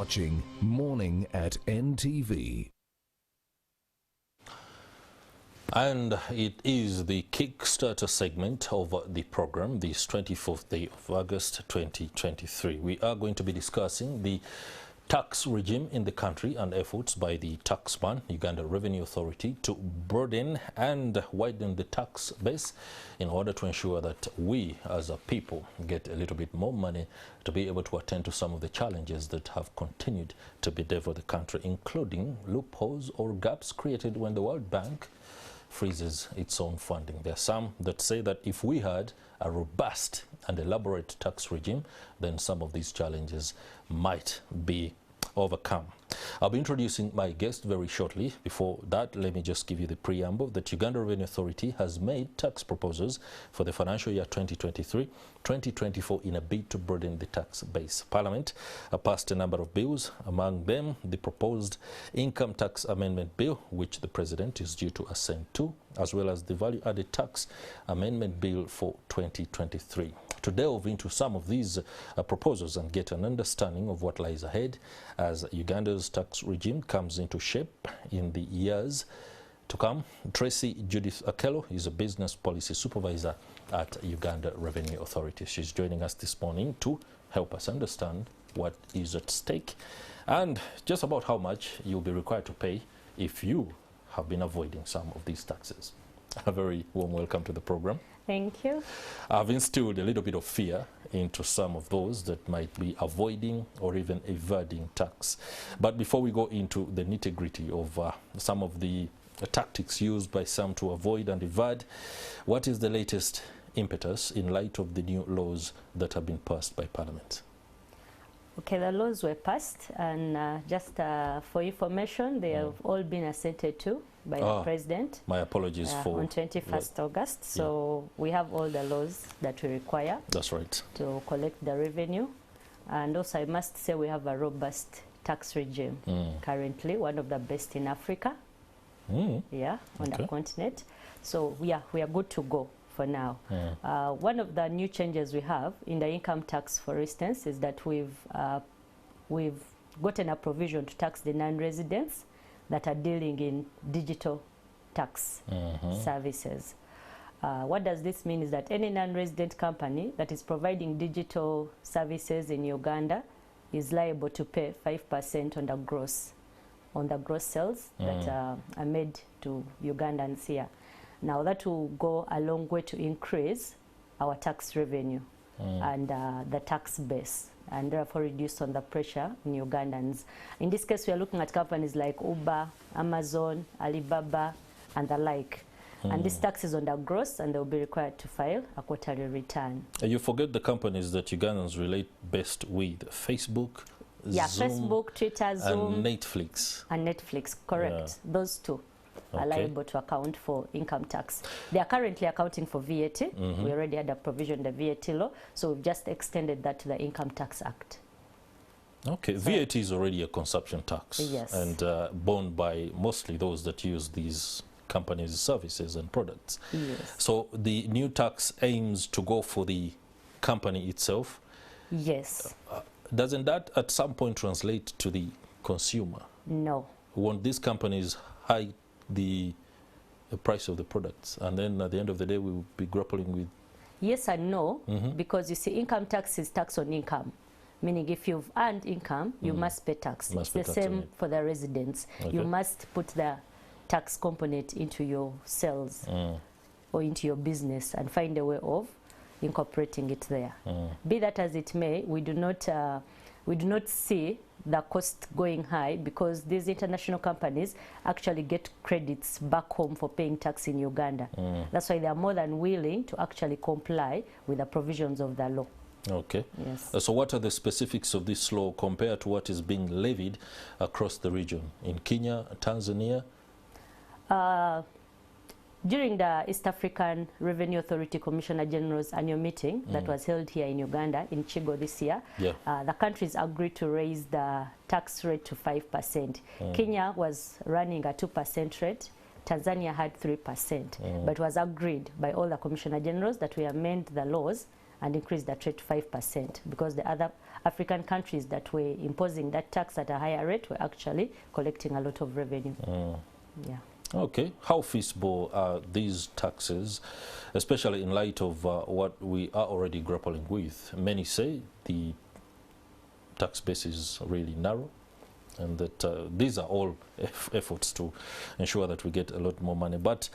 watching Morning at NTV. And it is the Kickstarter segment of the program, this 24th day of August 2023. We are going to be discussing the tax regime in the country and efforts by the taxman, Uganda Revenue Authority, to broaden and widen the tax base in order to ensure that we as a people get a little bit more money to be able to attend to some of the challenges that have continued to bedevil the country, including loopholes or gaps created when the World Bank freezes its own funding. There are some that say that if we had a robust and elaborate tax regime, then some of these challenges might be overcome. I'll be introducing my guest very shortly. Before that, let me just give you the preamble that Uganda Revenue Authority has made tax proposals for the financial year 2023-2024 in a bid to broaden the tax base. Parliament passed a number of bills, among them the proposed Income Tax Amendment Bill, which the President is due to assent to, as well as the Value Added Tax Amendment Bill for 2023. To delve into some of these proposals and get an understanding of what lies ahead as Uganda's tax regime comes into shape in the years to come, Tracy Judith Akello is a business policy supervisor at Uganda Revenue Authority. She's joining us this morning to help us understand what is at stake and just about how much you'll be required to pay if you have been avoiding some of these taxes. A very warm welcome to the program. Thank you. I've instilled a little bit of fear into some of those that might be avoiding or even evading tax. But before we go into the nitty-gritty of some of the tactics used by some to avoid and evade, what is the latest impetus in light of the new laws that have been passed by Parliament? Okay, the laws were passed, and just for information, they have all been assented to by the President. My apologies for... On 21st August, so we have all the laws that we require. That's right. To collect the revenue. And also I must say we have a robust tax regime currently, one of the best in Africa, on the continent. So we are good to go for now. One of the new changes we have in the income tax, for instance, is that we've gotten a provision to tax the non-residents that are dealing in digital tax services. What does this mean is that any non-resident company that is providing digital services in Uganda is liable to pay 5% on the gross sales that are made to Ugandans here. Now that will go a long way to increase our tax revenue and the tax base, and therefore reduce on the pressure in Ugandans. In this case, we are looking at companies like Uber, Amazon, Alibaba, and the like. And this tax is on the gross, and they will be required to file a quarterly return. You forget the companies that Ugandans relate best with: Facebook, Zoom, Facebook, Twitter, Zoom, and Netflix. And Netflix, correct. Those two are liable to account for income tax. They are currently accounting for VAT. We already had a provision in the VAT law, so we've just extended that to the Income Tax Act. Okay, so VAT is already a consumption tax, and borne by mostly those that use these companies' services and products. Yes. So the new tax aims to go for the company itself. Yes. Doesn't that at some point translate to the consumer? No. Won't these companies hike the price of the products, and then at the end of the day we will be grappling with? Yes and no, because you see, income tax is tax on income, meaning if you've earned income, you must pay tax. It's the same for the residents. You must put the tax component into your sales or into your business and find a way of incorporating it there. Be that as it may, we do not see the cost going high, because these international companies actually get credits back home for paying tax in Uganda. That's why they are more than willing to actually comply with the provisions of the law. Okay. Yes. So what are the specifics of this law compared to what is being levied across the region in Kenya, Tanzania? During the East African Revenue Authority Commissioner General's annual meeting that was held here in Uganda, in Chigo this year, the countries agreed to raise the tax rate to 5%. Kenya was running a 2% rate, Tanzania had 3%, but it was agreed by all the Commissioner Generals that we amend the laws and increase that rate to 5%, because the other African countries that were imposing that tax at a higher rate were actually collecting a lot of revenue. Yeah. Okay, how feasible are these taxes, especially in light of what we are already grappling with? Many say the tax base is really narrow, and that these are all efforts to ensure that we get a lot more money. But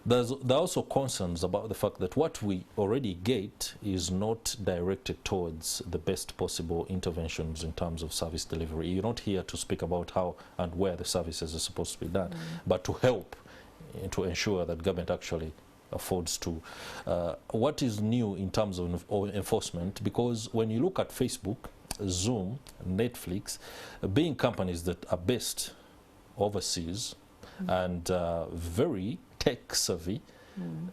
there are also concerns about the fact that what we already get is not directed towards the best possible interventions in terms of service delivery. You're not here to speak about how and where the services are supposed to be done, but to help to ensure that government actually affords to. What is new in terms of enforcement? Because when you look at Facebook, Zoom, Netflix, being companies that are based overseas and very tech savvy,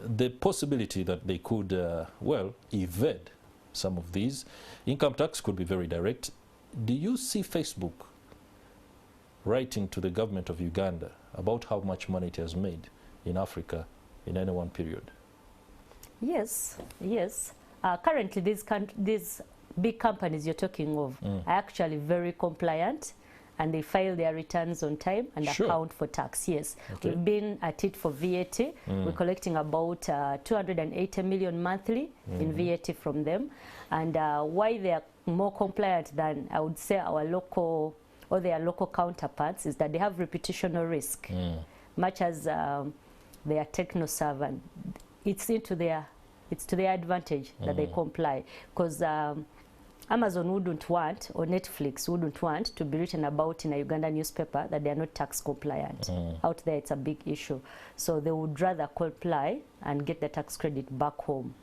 the possibility that they could, well, evade some of these income tax could be very direct. Do you see Facebook writing to the government of Uganda about how much money it has made in Africa in any one period? Yes, yes. Currently, these big companies you're talking of are actually very compliant, and they file their returns on time and account for tax. Yes, we've been at it for VAT. We're collecting about 280 million monthly in VAT from them. And why they are more compliant than, I would say, our local or their local counterparts is that they have reputational risk. Much as they are techno-savvy, it's to their advantage that they comply, because Amazon wouldn't want, or Netflix wouldn't want to be written about in a Uganda newspaper that they are not tax compliant. Out there, it's a big issue. So they would rather comply and get the tax credit back home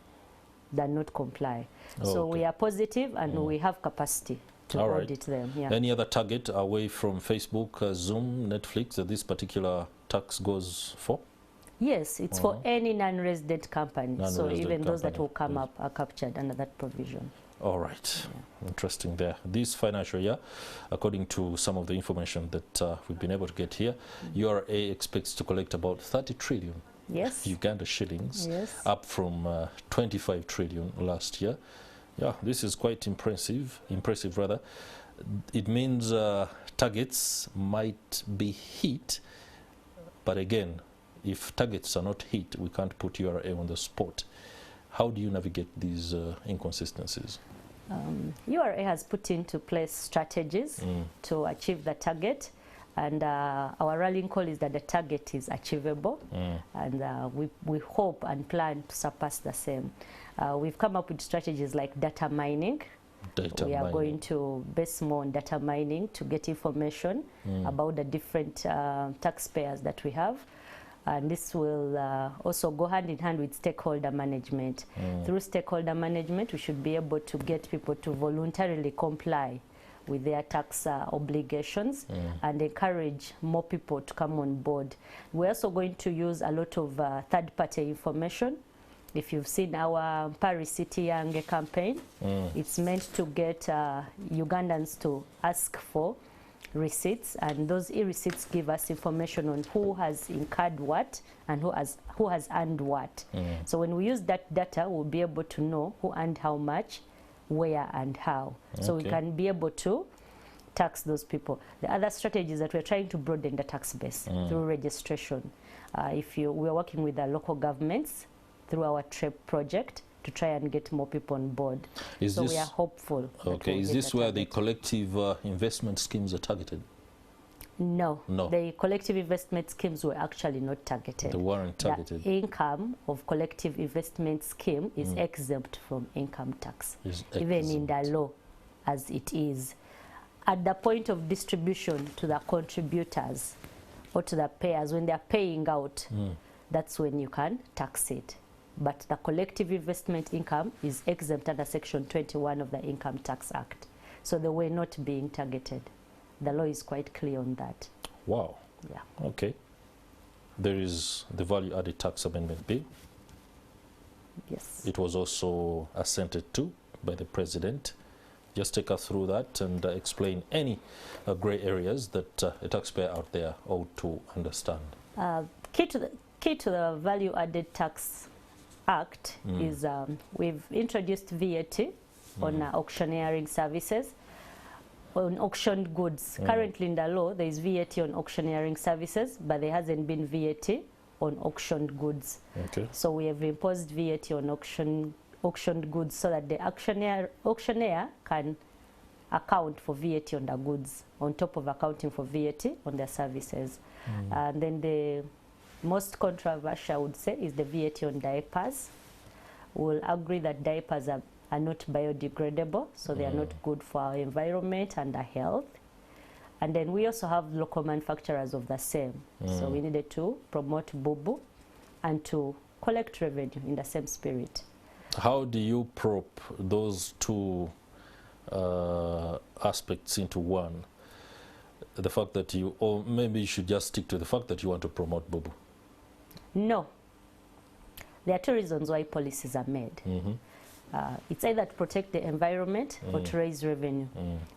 than not comply. So we are positive, and we have capacity to audit them. Yeah. Any other target away from Facebook, Zoom, Netflix that this particular tax goes for? Yes, it's for any non-resident company. So even those that will come up are captured under that provision. All right. Interesting there. This financial year, according to some of the information that we've been able to get here, URA expects to collect about 30 trillion Uganda shillings, up from 25 trillion last year. Yeah, this is quite impressive rather. It means targets might be hit, but again, if targets are not hit, we can't put URA on the spot. How do you navigate these inconsistencies? URA has put into place strategies to achieve the target, and our rallying call is that the target is achievable, and we hope and plan to surpass the same. We've come up with strategies like data mining. We are going to base more on data mining to get information about the different taxpayers that we have. And this will also go hand in hand with stakeholder management. Through stakeholder management, we should be able to get people to voluntarily comply with their tax obligations and encourage more people to come on board. We're also going to use a lot of third-party information. If you've seen our Paris City Young campaign, it's meant to get Ugandans to ask for receipts, and those e-receipts give us information on who has incurred what and who has earned what. So when we use that data, we'll be able to know who earned how much, where and how. So we can be able to tax those people. The other strategy is that we're trying to broaden the tax base through registration. We're working with the local governments through our TREP project to try and get more people on board. We are hopeful. Okay, is this where the collective investment schemes are targeted? No. The collective investment schemes were actually not targeted. They weren't targeted. The income of collective investment scheme is exempt from income tax, even in the law as it is. At the point of distribution to the contributors or to the payers, when they're paying out, that's when you can tax it. But the collective investment income is exempt under Section 21 of the Income Tax Act. So they were not being targeted. The law is quite clear on that. Wow. Yeah. Okay. There is the Value Added Tax Amendment B. Yes. It was also assented to by the President. Just take us through that and explain any grey areas that a taxpayer out there ought to understand. key to the Value Added Tax Act is we've introduced VAT on auctioneering services, on auctioned goods. Currently in the law, there is VAT on auctioneering services, but there hasn't been VAT on auctioned goods. Okay. So we have imposed VAT on auctioned goods so that the auctioneer can account for VAT on the goods on top of accounting for VAT on their services. And then the most controversial, I would say, is the VAT on diapers. We'll agree that diapers are not biodegradable, so they are not good for our environment and our health. And then we also have local manufacturers of the same. So we needed to promote bubu and to collect revenue in the same spirit. How do you prop those two aspects into one? The fact that you, or maybe you should just stick to the fact that you want to promote bubu. No. There are two reasons why policies are made. It's either to protect the environment or to raise revenue.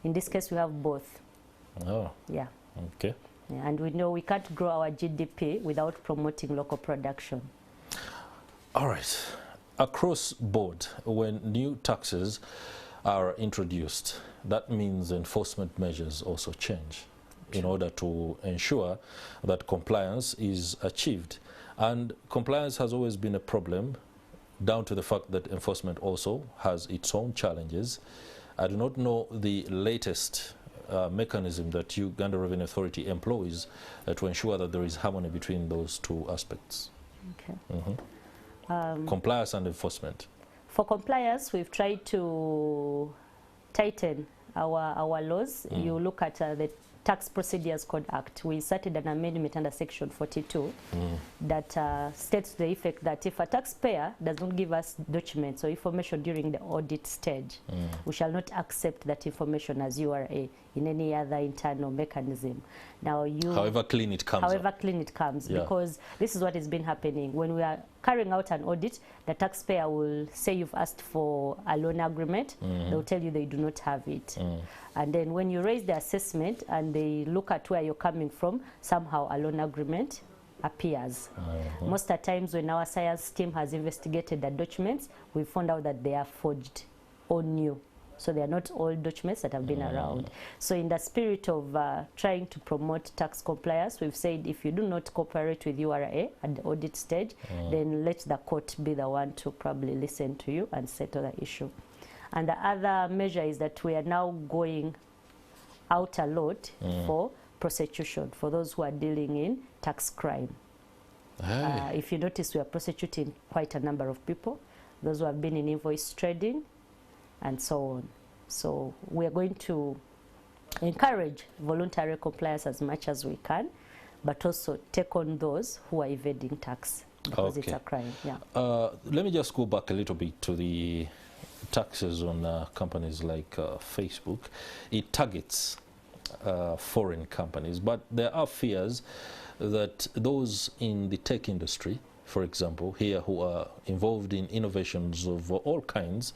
In this case, we have both. Oh. Yeah. Okay. Yeah, and we know we can't grow our GDP without promoting local production. All right. Across board, when new taxes are introduced, that means enforcement measures also change in order to ensure that compliance is achieved. And compliance has always been a problem, down to the fact that enforcement also has its own challenges. I do not know the latest mechanism that Uganda Revenue Authority employs to ensure that there is harmony between those two aspects. Okay. Compliance and enforcement. For compliance, we've tried to tighten our laws. You look at the Tax Procedures Code Act. We started an amendment under Section 42 that states the effect that if a taxpayer does not give us documents or information during the audit stage, we shall not accept that information as URA in any other internal mechanism. Now, however clean it comes. However clean it comes, because this is what has been happening. When we are carrying out an audit, the taxpayer will say you've asked for a loan agreement. They'll tell you they do not have it. And then when you raise the assessment and they look at where you're coming from, somehow a loan agreement appears. Most of the times when our science team has investigated the documents, we found out that they are forged or new. So they are not old documents that have been around. So in the spirit of trying to promote tax compliance, we've said if you do not cooperate with URA at the audit stage, then let the court be the one to probably listen to you and settle the issue. And the other measure is that we are now going out a lot for prosecution for those who are dealing in tax crime. If you notice, we are prosecuting quite a number of people, those who have been in invoice trading, and so on. So we are going to encourage voluntary compliance as much as we can, but also take on those who are evading tax because it's a crime. Yeah. Let me just go back a little bit to the taxes on companies like Facebook. It targets foreign companies, but there are fears that those in the tech industry, for example, here who are involved in innovations of all kinds,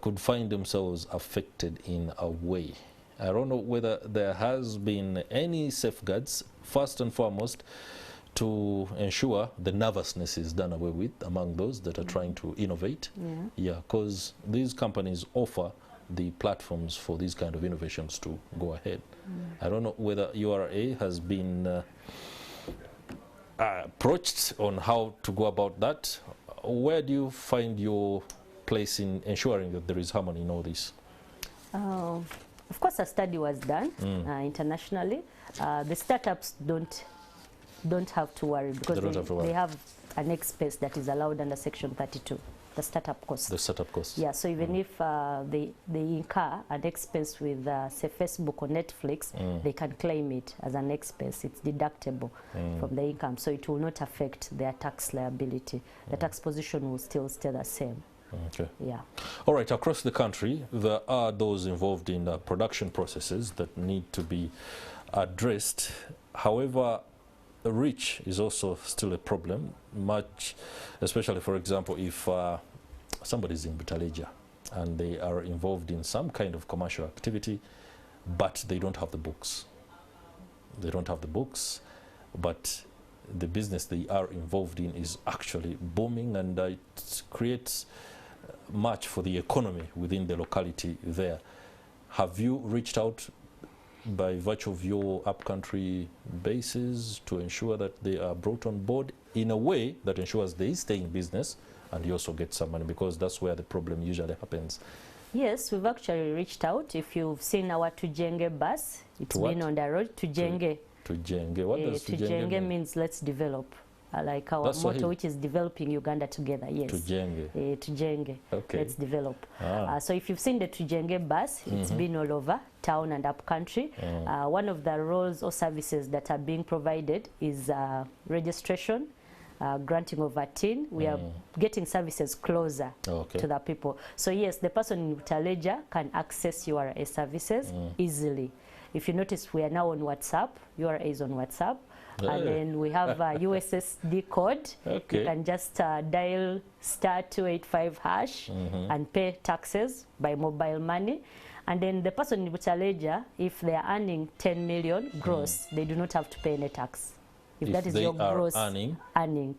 could find themselves affected in a way. I don't know whether there has been any safeguards, first and foremost, to ensure the nervousness is done away with among those that are trying to innovate. Yeah, because these companies offer the platforms for these kind of innovations to go ahead. I don't know whether URA has been approached on how to go about that. Where do you find your place in ensuring that there is harmony in all this? Of course, a study was done internationally. The startups don't have to worry because they have an expense that is allowed under Section 32, the startup cost. The startup cost. Yeah, so even if they incur an expense with, say, Facebook or Netflix, they can claim it as an expense. It's deductible from the income, so it will not affect their tax liability. The tax position will still stay the same. Okay. Yeah. All right. Across the country, there are those involved in production processes that need to be addressed. However, reach is also still a problem, much, especially, for example, if somebody's in Butaleja and they are involved in some kind of commercial activity, but they don't have the books. They don't have the books, but the business they are involved in is actually booming, and it creates much for the economy within the locality there. Have you reached out by virtue of your upcountry bases to ensure that they are brought on board in a way that ensures they stay in business and you also get some money, because that's where the problem usually happens? Yes, we've actually reached out. If you've seen our Tujenge bus, it's been on the road. Tujenge. Tujenge. What does Tujenge mean? Means let's develop. Like our motto, which is developing Uganda together. Yes. Tujenge. Tujenge. Okay. Let's develop. Ah. So if you've seen the Tujenge bus, it's been all over town and up country. One of the roles or services that are being provided is registration, granting of a TIN. We are getting services closer to the people. So yes, the person in Butaleja can access URA services easily. If you notice, we are now on WhatsApp. URA is on WhatsApp. And then we have a USSD code. Okay. You can just dial *285# and pay taxes by mobile money. And then the person in Butaleja, if they are earning 10 million gross, they do not have to pay any tax. If that is your gross earning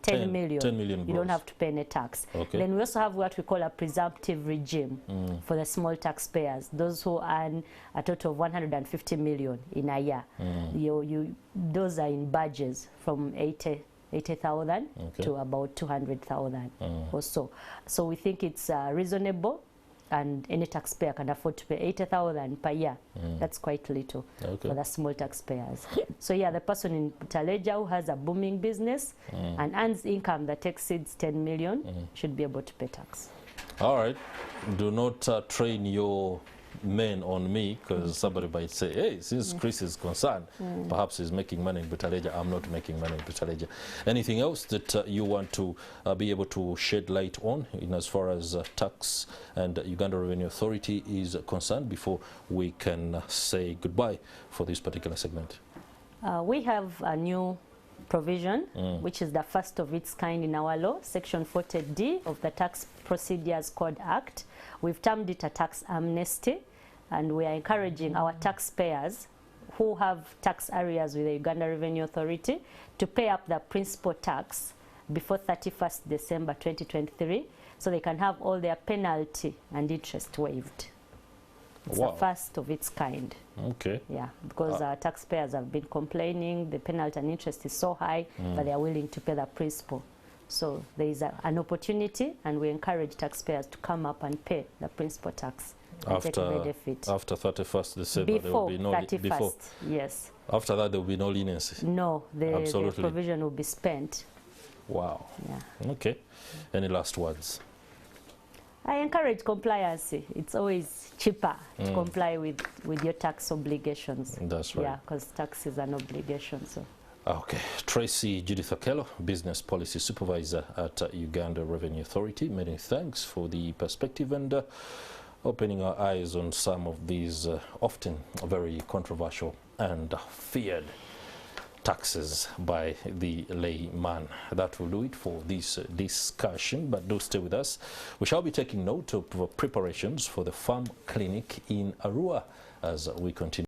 10 million, you don't have to pay any tax. Okay. Then we also have what we call a presumptive regime for the small taxpayers, those who earn a total of 150 million in a year. Those are in badges from 80,000 to about 200,000 or so. So we think it's reasonable, and any taxpayer can afford to pay 80,000 per year. That's quite little for the small taxpayers. So yeah, the person in Butaleja who has a booming business and earns income that exceeds 10 million should be able to pay tax. All right. Do not train your men on me, because somebody might say, hey, since Chris is concerned, perhaps he's making money in Butaleja. I'm not making money in Butaleja. Anything else that you want to be able to shed light on in as far as tax and Uganda Revenue Authority is concerned before we can say goodbye for this particular segment? We have a new provision, which is the first of its kind in our law, Section 40D of the Tax Procedures Code Act. We've termed it a tax amnesty, and we are encouraging our taxpayers who have tax arrears with the Uganda Revenue Authority to pay up the principal tax before 31st December 2023, so they can have all their penalty and interest waived. It's the first of its kind. Okay. Yeah, because our taxpayers have been complaining the penalty and interest is so high, but they are willing to pay the principal. So there is an opportunity, and we encourage taxpayers to come up and pay the principal tax and take benefit. After 31st December, before there will be no 31st, yes. After that, there will be no leniency. No, the provision will be spent. Wow. Yeah. Okay. Any last words? I encourage compliance. It's always cheaper to comply with your tax obligations. That's right. Yeah, because tax is an obligation. So. Okay. Tracy Judith Okello, Business Policy Supervisor at Uganda Revenue Authority. Many thanks for the perspective and opening our eyes on some of these often very controversial and feared taxes by the layman. That will do it for this discussion, but do stay with us. We shall be taking note of preparations for the farm clinic in Arua as we continue.